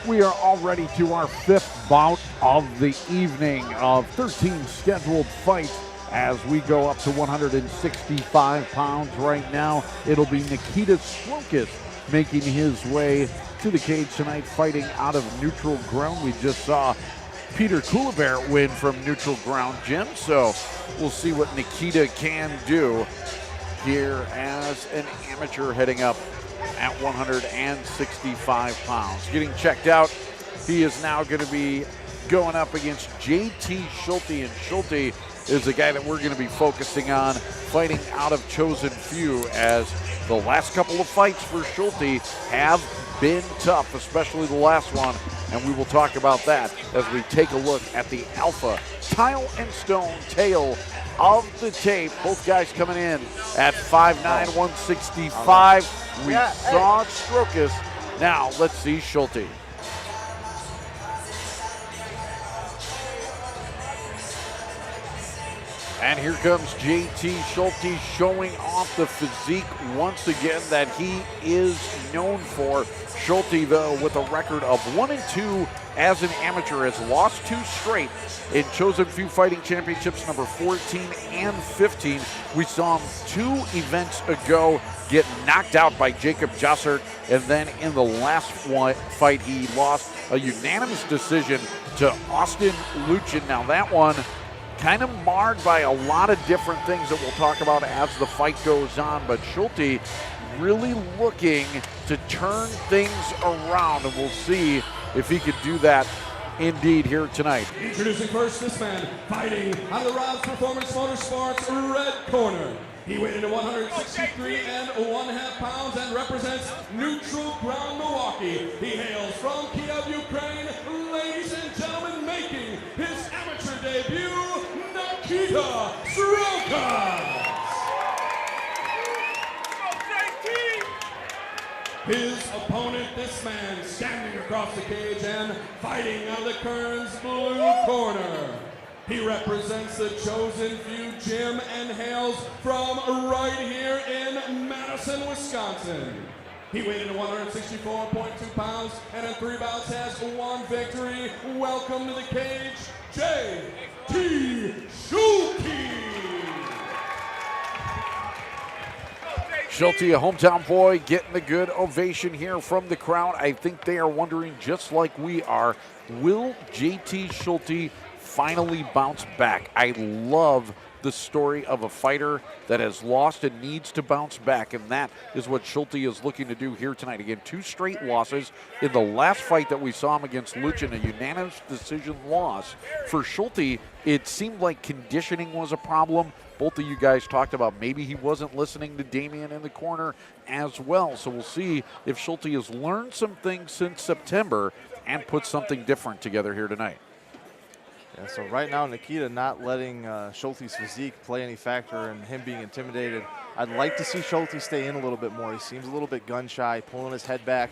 We are already to our fifth bout of the evening of 13 scheduled fights as we go up to 165 pounds right now. It'll be Nikita Strokous making his way to the cage tonight, fighting out of neutral ground. We just saw Peter Coulibaert win from neutral ground, Jim, so we'll see what Nikita can do here as an amateur heading up at 165 pounds. Getting checked out, he is now going to be going up against JT Schulte, and Schulte is the guy that we're going to be focusing on, fighting out of Chosen Few, as the last couple of fights for Schulte have been tough, especially the last one, and we will talk about that as we take a look at the Alpha Tile and Stone tail of the tape. Both guys coming in at 5'9", 165. We saw Strokous. Now let's see Schulte. And here comes JT Schulte, showing off the physique once again that he is known for. Schulte, though, with a record of 1-2 as an amateur, has lost 2 straight in Chosen Few Fighting Championships number 14 and 15. We saw him 2 events ago get knocked out by Jacob Jossert, and then in the last fight he lost a unanimous decision to Austin Luchin. Now that one kind of marred by a lot of different things that we'll talk about as the fight goes on, but Schulte really looking to turn things around, and we'll see if he could do that indeed here tonight. Introducing first, this man fighting out of the Rob's Performance Motorsports red corner. He weighed in at 163 1/2 pounds and represents neutral ground Milwaukee. He hails from Kiev, Ukraine. Ladies and gentlemen, making his amateur debut, Nikita Strokous. His opponent, this man, standing across the cage and fighting out of the Kern's blue corner. He represents the Chosen Few gym and hails from right here in Madison, Wisconsin. He weighed in at 164.2 pounds and in 3 bouts has 1 victory. Welcome to the cage, JT Schulte. Schulte, a hometown boy, getting the good ovation here from the crowd. I think they are wondering, just like we are, will JT Schulte finally bounce back? I love the story of a fighter that has lost and needs to bounce back, and that is what Schulte is looking to do here tonight. Again, 2 straight losses. In the last fight that we saw him against Luchin, a unanimous decision loss. For Schulte, it seemed like conditioning was a problem. Both of you guys talked about maybe he wasn't listening to Damian in the corner as well. So we'll see if Schulte has learned some things since September and put something different together here tonight. Yeah, so right now, Nikita not letting Schulte's physique play any factor in him being intimidated. I'd like to see Schulte stay in a little bit more. He seems a little bit gun-shy, pulling his head back,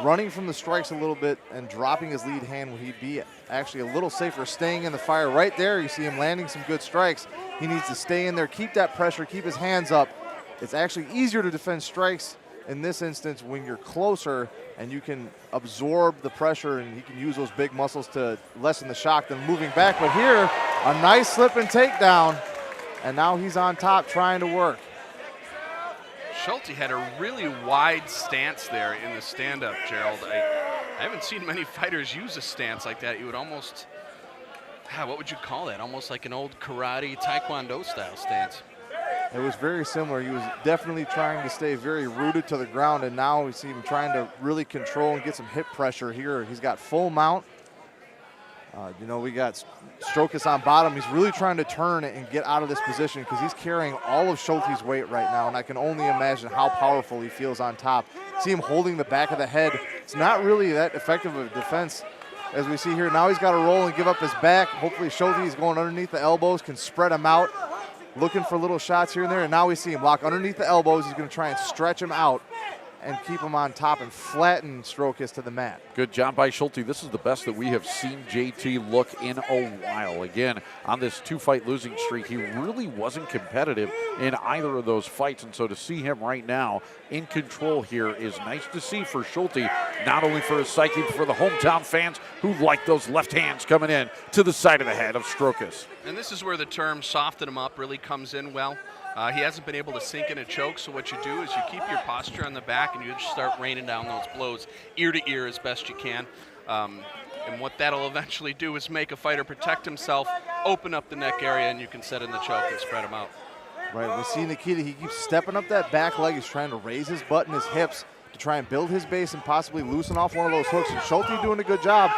running from the strikes a little bit, and dropping his lead hand when he'd be actually a little safer staying in the fire. Right there, you see him landing some good strikes. He needs to stay in there, keep that pressure, keep his hands up. It's actually easier to defend strikes in this instance when you're closer and you can absorb the pressure, and he can use those big muscles to lessen the shock than moving back. But here, a nice slip and takedown, and now he's on top trying to work. Schulte had a really wide stance there in the stand-up, Gerald. I haven't seen many fighters use a stance like that. You would almost, what would you call that? Almost like an old karate, taekwondo style stance. It was very similar. He was definitely trying to stay very rooted to the ground, and now we see him trying to really control and get some hip pressure here. He's got full mount. We got Strokous on bottom. He's really trying to turn and get out of this position because he's carrying all of Schulte's weight right now, and I can only imagine how powerful he feels on top. See him holding the back of the head. It's not really that effective of a defense as we see here. Now he's got to roll and give up his back. Hopefully Schulte is going underneath the elbows, can spread him out, looking for little shots here and there, and now we see him lock underneath the elbows. He's going to try and stretch him out. and keep him on top and flatten Strokous to the mat. Good job by Schulte. This is the best that we have seen JT look in a while. Again, on this 2-fight losing streak, he really wasn't competitive in either of those fights. And so to see him right now in control here is nice to see for Schulte, not only for his psyche, but for the hometown fans who like those left hands coming in to the side of the head of Strokous. And this is where the term soften him up really comes in well. He hasn't been able to sink in a choke, so what you do is you keep your posture on the back and you just start raining down those blows ear to ear as best you can. And what that'll eventually do is make a fighter protect himself, open up the neck area, and you can set in the choke and spread him out. Right, we see Nikita, he keeps stepping up that back leg. He's trying to raise his butt and his hips to try and build his base and possibly loosen off one of those hooks. And Schulte doing a good job.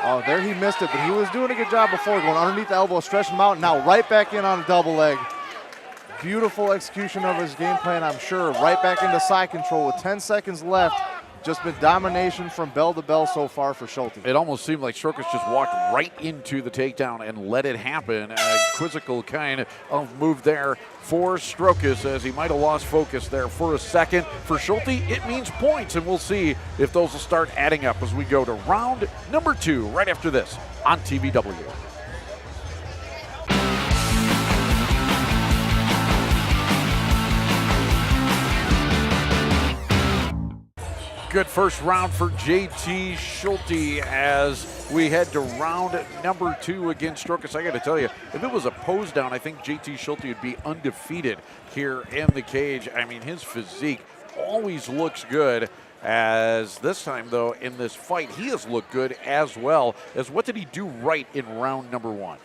Oh, there he missed it, but he was doing a good job before, going underneath the elbow, stretching him out. Now right back in on a double leg. Beautiful execution of his game plan, I'm sure. Right back into side control with 10 seconds left. Just been domination from bell to bell so far for Schulte. It almost seemed like Strokous just walked right into the takedown and let it happen. A quizzical kind of move there for Strokous, as he might have lost focus there for a second. For Schulte, it means points, and we'll see if those will start adding up as we go to round number 2 right after this on TVW. Good first round for JT Schulte as we head to round number 2 against Strokous. I got to tell you, if it was a pose down, I think JT Schulte would be undefeated here in the cage. I mean, his physique always looks good. As this time, though, in this fight, he has looked good as well. As what did he do right in round number 1?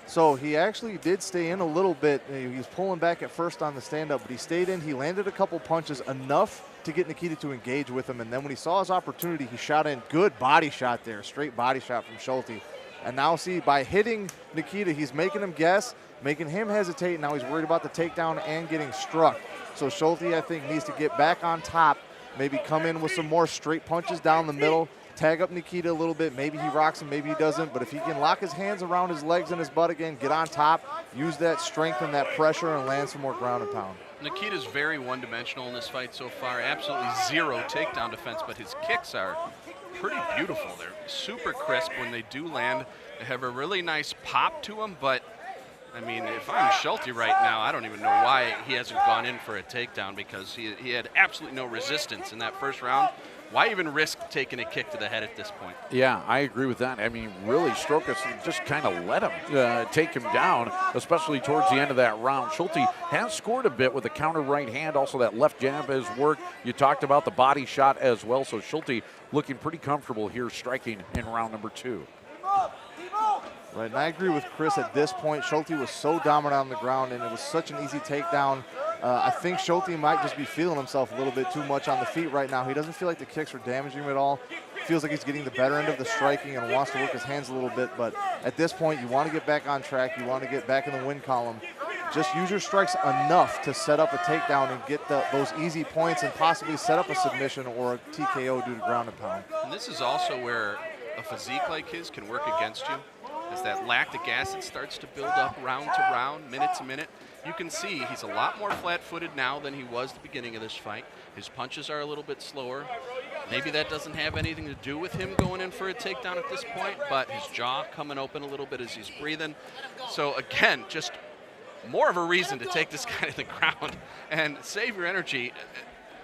So he actually did stay in a little bit. He was pulling back at first on the stand-up, but he stayed in. He landed a couple punches, enough to get Nikita to engage with him. And then when he saw his opportunity, he shot in. Good body shot there, straight body shot from Schulte. And now see, by hitting Nikita, he's making him guess, making him hesitate. Now he's worried about the takedown and getting struck. So Schulte, I think, needs to get back on top, maybe come in with some more straight punches down the middle, tag up Nikita a little bit. Maybe he rocks him, maybe he doesn't. But if he can lock his hands around his legs and his butt again, get on top, use that strength and that pressure and land some more ground and pound. Nikita's very one-dimensional in this fight so far. Absolutely zero takedown defense, but his kicks are pretty beautiful. They're super crisp when they do land. They have a really nice pop to them, but I mean, if I'm Schulte right now, I don't even know why he hasn't gone in for a takedown, because he had absolutely no resistance in that first round. Why even risk taking a kick to the head at this point? Yeah, I agree with that. I mean, really, Strokous just kind of let him take him down, especially towards the end of that round. Schulte has scored a bit with a counter right hand. Also, that left jab has worked. You talked about the body shot as well. So Schulte looking pretty comfortable here, striking in round number 2. Right, and I agree with Chris at this point. Schulte was so dominant on the ground, and it was such an easy takedown. I think Schulte might just be feeling himself a little bit too much on the feet right now. He doesn't feel like the kicks are damaging him at all. Feels like he's getting the better end of the striking and wants to work his hands a little bit. But at this point, you want to get back on track. You want to get back in the win column. Just use your strikes enough to set up a takedown and get those easy points and possibly set up a submission or a TKO due to ground and pound. And this is also where a physique like his can work against you. As that lactic acid starts to build up round to round, minute to minute, you can see he's a lot more flat-footed now than he was at the beginning of this fight. His punches are a little bit slower. Maybe that doesn't have anything to do with him going in for a takedown at this point, but his jaw coming open a little bit as he's breathing. So again, just more of a reason to take this guy to the ground and save your energy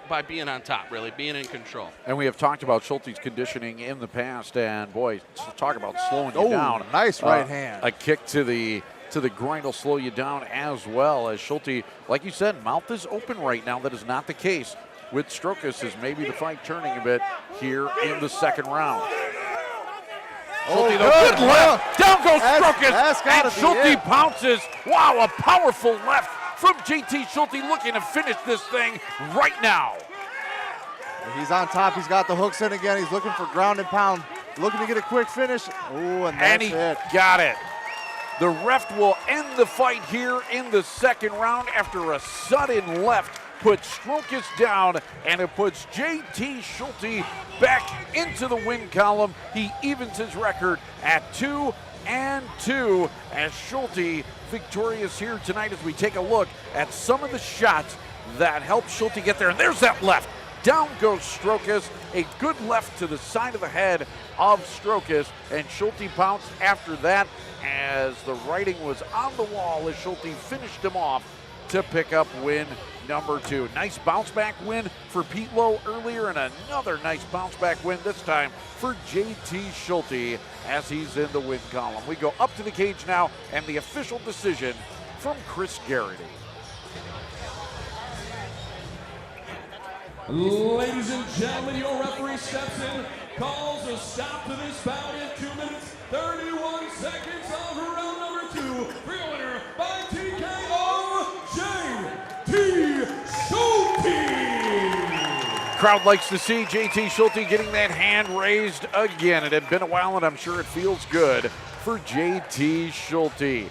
by being on top, really, being in control. And we have talked about Schulte's conditioning in the past, and boy, talk about slowing you down. Nice right hand. A kick to the groin will slow you down as well, as Schulte, like you said, mouth is open right now. That is not the case with Strokous, as maybe the fight turning a bit here in the second round. Schulte, good left. Down goes Strokous, and Schulte pounces. Wow, a powerful left from JT Schulte, looking to finish this thing right now. He's on top. He's got the hooks in again. He's looking for ground and pound, looking to get a quick finish. Oh, and he it. Got it. The ref will end the fight here in the second round after a sudden left puts Strokous down, and it puts JT Schulte back into the win column. He evens his record at 2-2 as Schulte victorious here tonight as we take a look at some of the shots that helped Schulte get there. And there's that left Down goes Strokous. A good left to the side of the head of Strokous, and Schulte bounced after that as the writing was on the wall as Schulte finished him off to pick up win number 2. Nice bounce back win for Pete Lowe earlier, and another nice bounce back win this time for JT Schulte as he's in the win column. We go up to the cage now, and the official decision from Chris Garrity. Ladies and gentlemen, your referee steps in, calls a stop to this bout in 2 minutes, 31 seconds of round number 2. For your winner by TKO, JT Schulte. Crowd likes to see JT Schulte getting that hand raised again. It had been a while, and I'm sure it feels good for JT Schulte.